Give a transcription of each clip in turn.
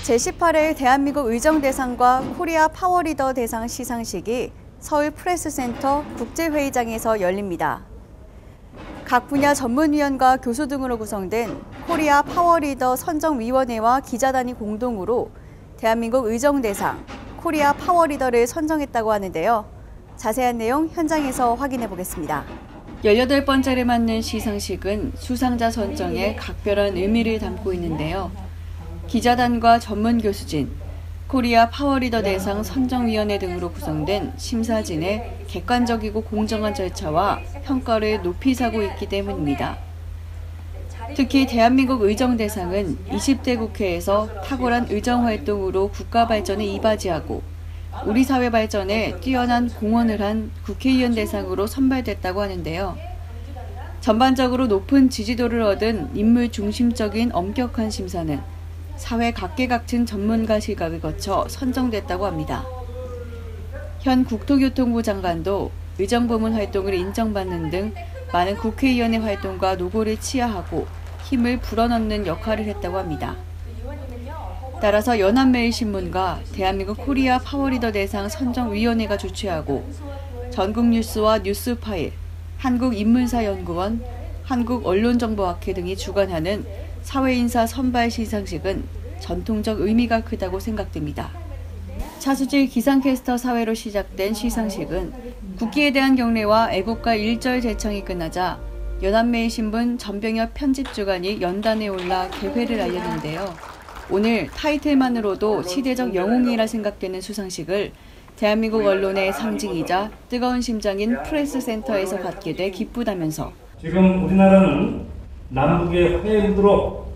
제18회 대한민국 의정대상과 코리아 파워리더 대상 시상식이 서울 프레스센터 국제회의장에서 열립니다. 각 분야 전문위원과 교수 등으로 구성된 코리아 파워리더 선정위원회와 기자단이 공동으로 대한민국 의정대상, 코리아 파워리더를 선정했다고 하는데요. 자세한 내용 현장에서 확인해 보겠습니다. 18번째를 맞는 시상식은 수상자 선정에 각별한 의미를 담고 있는데요. 기자단과 전문 교수진, 코리아 파워리더 대상 선정위원회 등으로 구성된 심사진의 객관적이고 공정한 절차와 평가를 높이 사고 있기 때문입니다. 특히 대한민국 의정대상은 20대 국회에서 탁월한 의정활동으로 국가 발전에 이바지하고 우리 사회 발전에 뛰어난 공헌을 한 국회의원 대상으로 선발됐다고 하는데요. 전반적으로 높은 지지도를 얻은 인물 중심적인 엄격한 심사는 사회 각계각층 전문가 시각을 거쳐 선정됐다고 합니다. 현 국토교통부 장관도 의정부문 활동을 인정받는 등 많은 국회의원의 활동과 노고를 치하하고 힘을 불어넣는 역할을 했다고 합니다. 따라서 연합매일신문과 대한민국 코리아 파워리더 대상 선정위원회가 주최하고 전국뉴스와 뉴스파일, 한국인문사연구원, 한국언론정보학회 등이 주관하는 사회인사 선발 시상식은 전통적 의미가 크다고 생각됩니다. 차수질 기상캐스터 사회로 시작된 시상식은 국기에 대한 경례와 애국가 1절 제청이 끝나자 연합매일신문 전병엽 편집주간이 연단에 올라 개회를 알렸는데요. 오늘 타이틀만으로도 시대적 영웅이라 생각되는 수상식을 대한민국 언론의 상징이자 뜨거운 심장인 프레스센터에서 갖게 돼 기쁘다면서 지금 우리나라는 남북의 화해 무드로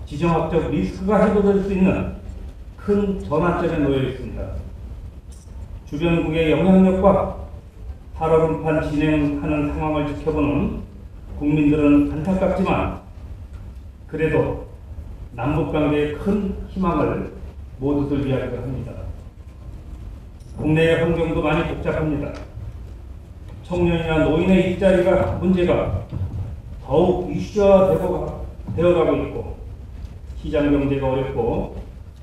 지정학적 리스크가 해소될 수 있는 큰 전환점에 놓여 있습니다. 주변국의 영향력과 탈원판 진행하는 상황을 지켜보는 국민들은 안타깝지만 그래도 남북관계에 큰 희망을 모두들 이야기를 합니다. 국내의 환경도 많이 복잡합니다. 청년이나 노인의 일자리가 문제가 더욱 이슈화되어가고 있고 시장 경제가 어렵고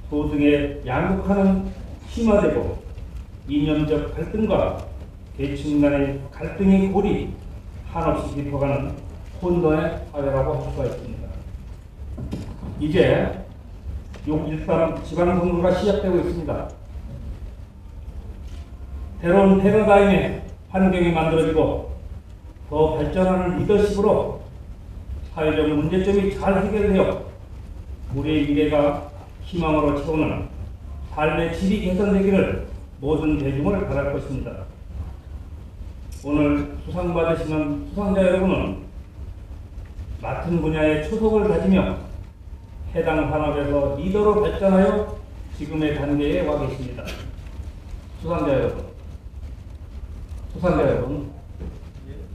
소득의 양극화는 심화되고 이념적 갈등과 계층 간의 갈등의 골이 한없이 깊어가는 혼돈의 사회라고 할 수가 있습니다. 이제 6.13 지방선거가 시작되고 있습니다. 새로운 패러다임의 환경이 만들어지고 더 발전하는 리더십으로 사회적 문제점이 잘 해결되어 우리의 미래가 희망으로 채우는 삶의 질이 개선되기를 모든 대중을 바랄 것입니다. 오늘 수상받으시는 수상자 여러분은 맡은 분야의 초석을 다지며 해당 산업에서 리더로 발전하여 지금의 단계에 와 계십니다. 수상자 여러분,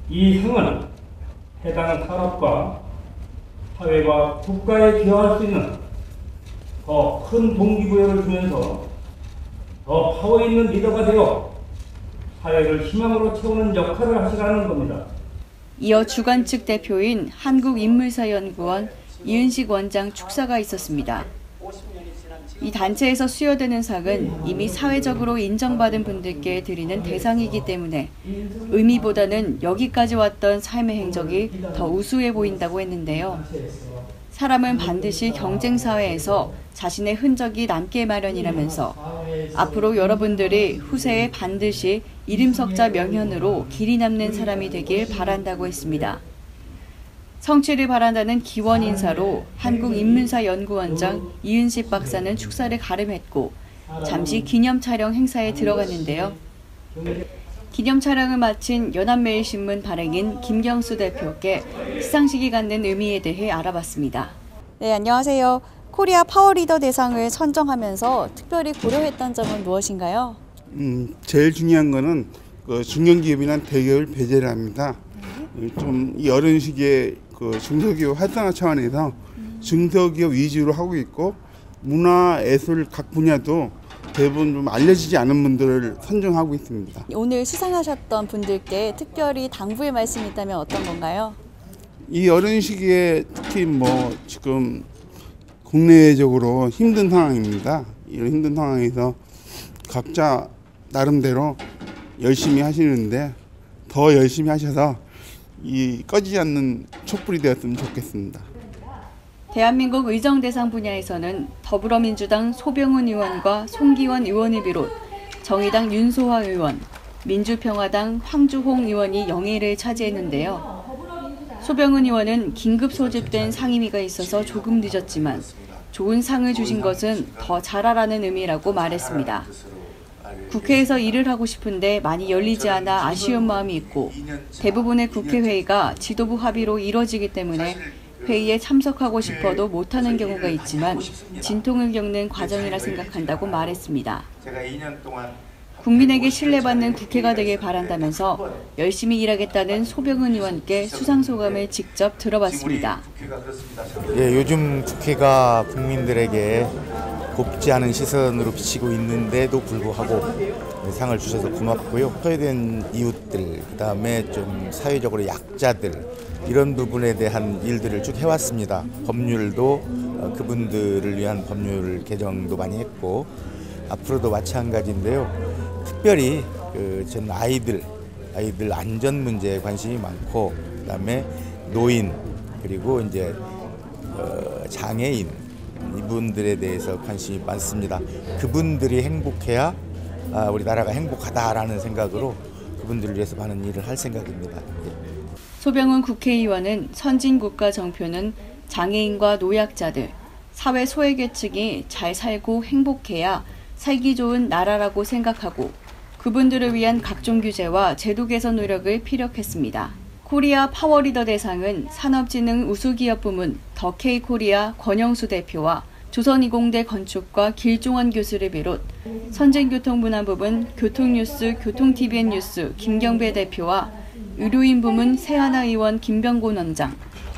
이 상은 해당 산업과 사회와 국가에 기여할 수 있는 더 큰 동기부여를 주면서 더 파워 있는 리더가 되어 사회를 희망으로 채우는 역할을 하시라는 겁니다. 이어 주관 측 대표인 한국인문사연구원 이은식 원장 축사가 있었습니다. 이 단체에서 수여되는 상은 이미 사회적으로 인정받은 분들께 드리는 대상이기 때문에 의미보다는 여기까지 왔던 삶의 행적이 더 우수해 보인다고 했는데요. 사람은 반드시 경쟁사회에서 자신의 흔적이 남게 마련이라면서 앞으로 여러분들이 후세에 반드시 이름석자 명현으로 길이 남는 사람이 되길 바란다고 했습니다. 성취를 바란다는 기원 인사로 한국인문사연구원장 이은식 박사는 축사를 가름했고 잠시 기념 촬영 행사에 들어갔는데요. 기념 촬영을 마친 연합매일신문 발행인 김경수 대표께 시상식이 갖는 의미에 대해 알아봤습니다. 네, 안녕하세요. 코리아 파워리더 대상을 선정하면서 특별히 고려했던 점은 무엇인가요? 제일 중요한 거는 그 중견기업이나 대기업을 배제를 합니다. 좀 이런 식의 그 중소기업 활성화 차원에서 중소기업 위주로 하고 있고 문화, 예술 각 분야도 대부분 좀 알려지지 않은 분들을 선정하고 있습니다. 오늘 수상하셨던 분들께 특별히 당부의 말씀이 있다면 어떤 건가요? 이 어려운 시기에 특히 뭐 지금 국내적으로 힘든 상황입니다. 이런 힘든 상황에서 각자 나름대로 열심히 하시는데 더 열심히 하셔서 이 꺼지지 않는 촛불이 되었으면 좋겠습니다. 대한민국 의정대상 분야에서는 더불어민주당 소병훈 의원과 송기원 의원을 비롯 정의당 윤소화 의원, 민주평화당 황주홍 의원이 영예를 차지했는데요. 소병훈 의원은 긴급 소집된 상임위가 있어서 조금 늦었지만 좋은 상을 주신 것은 더 잘하라는 의미라고 말했습니다. 국회에서 일을 하고 싶은데 많이 열리지 않아 아쉬운 마음이 있고 대부분의 국회회의가 지도부 합의로 이뤄지기 때문에 회의에 참석하고 싶어도 못하는 경우가 있지만 진통을 겪는 과정이라 생각한다고 말했습니다. 국민에게 신뢰받는 국회가 되길 바란다면서 열심히 일하겠다는 소병훈 의원께 수상소감을 직접 들어봤습니다. 예, 요즘 국회가 국민들에게 곱지 않은 시선으로 비치고 있는데도 불구하고 상을 주셔서 고맙고요. 소외된 이웃들, 그다음에 좀 사회적으로 약자들 이런 부분에 대한 일들을 쭉 해왔습니다. 법률도 그분들을 위한 법률 개정도 많이 했고 앞으로도 마찬가지인데요. 특별히 전 아이들 안전 문제에 관심이 많고 그다음에 노인 그리고 이제 장애인 이분들에 대해서 관심이 많습니다. 그분들이 행복해야 우리나라가 행복하다라는 생각으로 그분들을 위해서 많은 일을 할 생각입니다. 소병훈 국회의원은 선진국가 정표는 장애인과 노약자들, 사회 소외계층이 잘 살고 행복해야 살기 좋은 나라라고 생각하고 그분들을 위한 각종 규제와 제도 개선 노력을 피력했습니다. 코리아 파워리더 대상은 산업진흥 우수기업 부문 더 K코리아 권영수 대표와 조선이공대 건축과 길종원 교수를 비롯 선진교통문화 부문 교통뉴스 교통TVN 뉴스 김경배 대표와 의료인 부문 세하나 의원 김병곤 원장,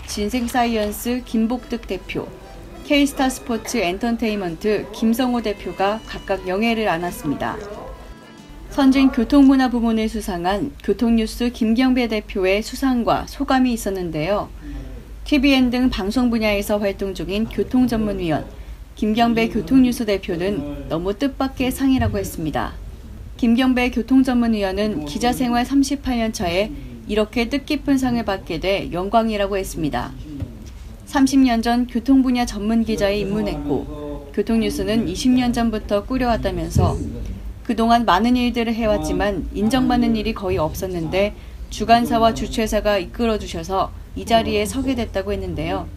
진생사이언스 김복득 대표, K스타 스포츠 엔터테인먼트 김성호 대표가 각각 영예를 안았습니다. 선진교통문화 부문을 수상한 교통뉴스 김경배 대표의 수상과 소감이 있었는데요. TVN 등 방송 분야에서 활동 중인 교통전문위원 김경배 교통뉴스 대표는 너무 뜻밖의 상이라고 했습니다. 김경배 교통전문위원은 기자생활 38년 차에 이렇게 뜻깊은 상을 받게 돼 영광이라고 했습니다. 30년 전 교통 분야 전문 기자에 입문했고 교통뉴스는 20년 전부터 꾸려왔다면서 그동안 많은 일들을 해왔지만 인정받는 일이 거의 없었는데 주간사와 주최사가 이끌어주셔서 이 자리에 서게 됐다고 했는데요.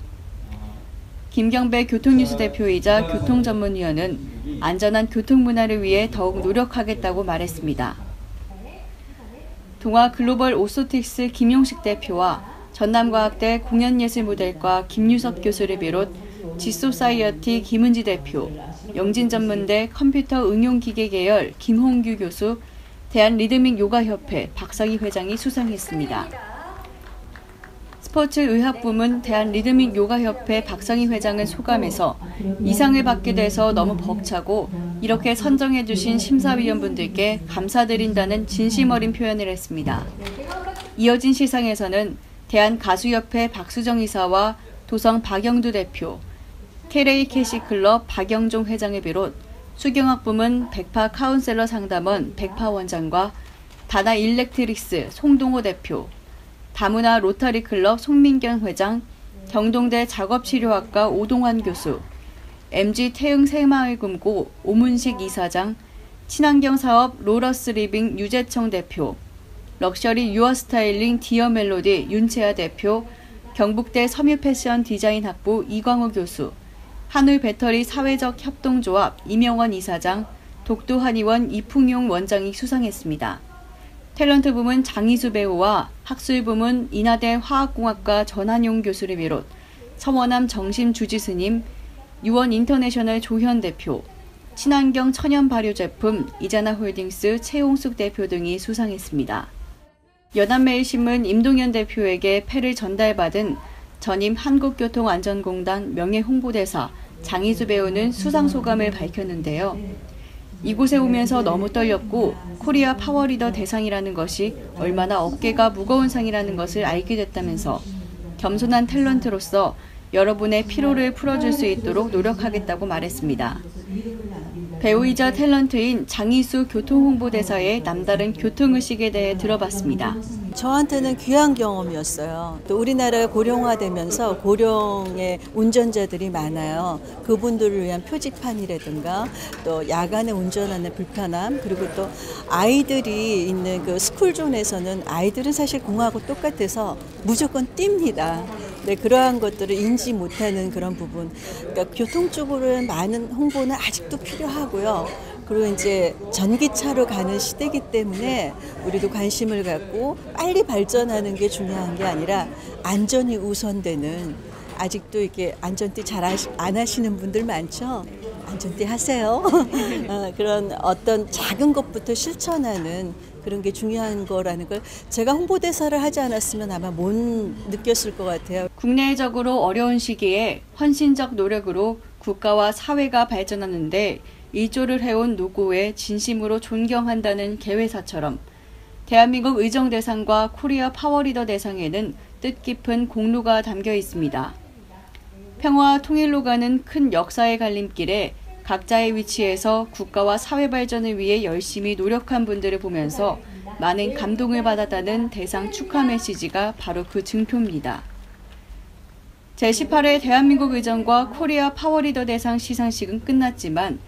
김경배 교통뉴스 대표이자 교통전문위원은 안전한 교통문화를 위해 더욱 노력하겠다고 말했습니다. 동아 글로벌 오소틱스 김용식 대표와 전남과학대 공연예술모델과 김유섭 교수를 비롯 지소사이어티 김은지 대표, 영진전문대 컴퓨터 응용기계 계열 김홍규 교수, 대한리드믹요가협회 박상희 회장이 수상했습니다. 스포츠의학부문 대한리드믹요가협회 박상희 회장은 소감에서 이 상을 받게 돼서 너무 벅차고 이렇게 선정해 주신 심사위원분들께 감사드린다는 진심 어린 표현을 했습니다. 이어진 시상에서는 대한가수협회 박수정 이사와 도성 박영두 대표, KLA 캐시클럽 박영종 회장을 비롯 수경학 부문 백파 카운셀러 상담원 백파 원장과 다나 일렉트릭스 송동호 대표, 다문화 로터리 클럽 송민경 회장, 경동대 작업치료학과 오동환 교수, MG 태흥 새마을금고 오문식 이사장, 친환경 사업 로러스 리빙 유재청 대표, 럭셔리 유어스타일링 디어멜로디 윤채아 대표, 경북대 섬유패션 디자인학부 이광호 교수, 한울배터리 사회적 협동조합 이명원 이사장, 독도한의원 이풍용 원장이 수상했습니다. 탤런트 부문 장희수 배우와 학술 부문 인하대 화학공학과 전한용 교수를 비롯 서원암 정심 주지스님, 유원 인터내셔널 조현 대표, 친환경 천연 발효 제품 이자나홀딩스 최용숙 대표 등이 수상했습니다. 연합매일신문 임동현 대표에게 패를 전달받은 전임 한국교통안전공단 명예홍보대사 장희수 배우는 수상소감을 밝혔는데요. 이곳에 오면서 너무 떨렸고 코리아 파워리더 대상이라는 것이 얼마나 어깨가 무거운 상이라는 것을 알게 됐다면서 겸손한 탤런트로서 여러분의 피로를 풀어줄 수 있도록 노력하겠다고 말했습니다. 배우이자 탤런트인 장희수 교통홍보대사의 남다른 교통의식에 대해 들어봤습니다. 저한테는 귀한 경험이었어요. 또 우리나라가 고령화되면서 고령의 운전자들이 많아요. 그분들을 위한 표지판이라든가 또 야간에 운전하는 불편함, 그리고 또 아이들이 있는 그 스쿨존에서는 아이들은 사실 공하고 똑같아서 무조건 띱니다. 네, 그러한 것들을 인지 못하는 그런 부분. 그러니까 교통 쪽으로는 많은 홍보는 아직도 필요하고요. 그리고 이제 전기차로 가는 시대이기 때문에 우리도 관심을 갖고 빨리 발전하는 게 중요한 게 아니라 안전이 우선되는, 아직도 이렇게 안전띠 잘 안 하시는 분들 많죠? 안전띠 하세요. 그런 어떤 작은 것부터 실천하는 그런 게 중요한 거라는 걸 제가 홍보대사를 하지 않았으면 아마 못 느꼈을 것 같아요. 국내적으로 어려운 시기에 헌신적 노력으로 국가와 사회가 발전하는데 일조를 해온 노고에 진심으로 존경한다는 개회사처럼 대한민국 의정대상과 코리아 파워리더 대상에는 뜻깊은 공로가 담겨 있습니다. 평화와 통일로 가는 큰 역사의 갈림길에 각자의 위치에서 국가와 사회 발전을 위해 열심히 노력한 분들을 보면서 많은 감동을 받았다는 대상 축하 메시지가 바로 그 증표입니다. 제18회 대한민국 의정과 코리아 파워리더 대상 시상식은 끝났지만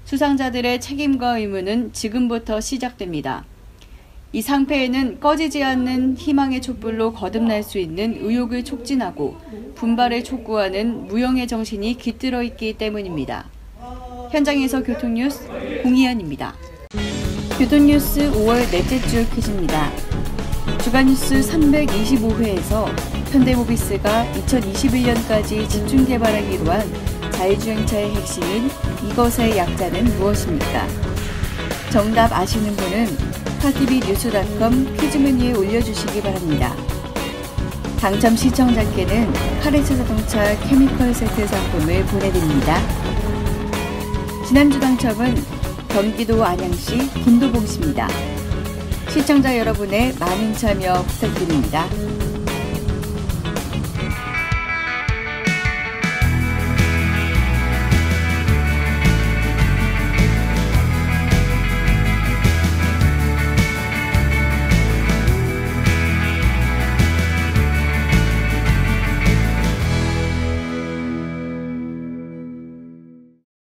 수상자들의 책임과 의무는 지금부터 시작됩니다. 이 상패에는 꺼지지 않는 희망의 촛불로 거듭날 수 있는 의욕을 촉진하고 분발을 촉구하는 무영의 정신이 깃들어 있기 때문입니다. 현장에서 교통뉴스 공희연입니다. 교통뉴스 5월 넷째 주 퀴즈입니다. 주간뉴스 325회에서 현대모비스가 2021년까지 집중 개발하기로 한 자율주행차의 핵심인 이것의 약자는 무엇입니까? 정답 아시는 분은 car-tv-news.com 퀴즈 메뉴에 올려주시기 바랍니다. 당첨 시청자께는 카레츠 자동차 케미컬 세트 상품을 보내드립니다. 지난주 당첨은 경기도 안양시 김도봉 씨입니다. 시청자 여러분의 많은 참여 부탁드립니다.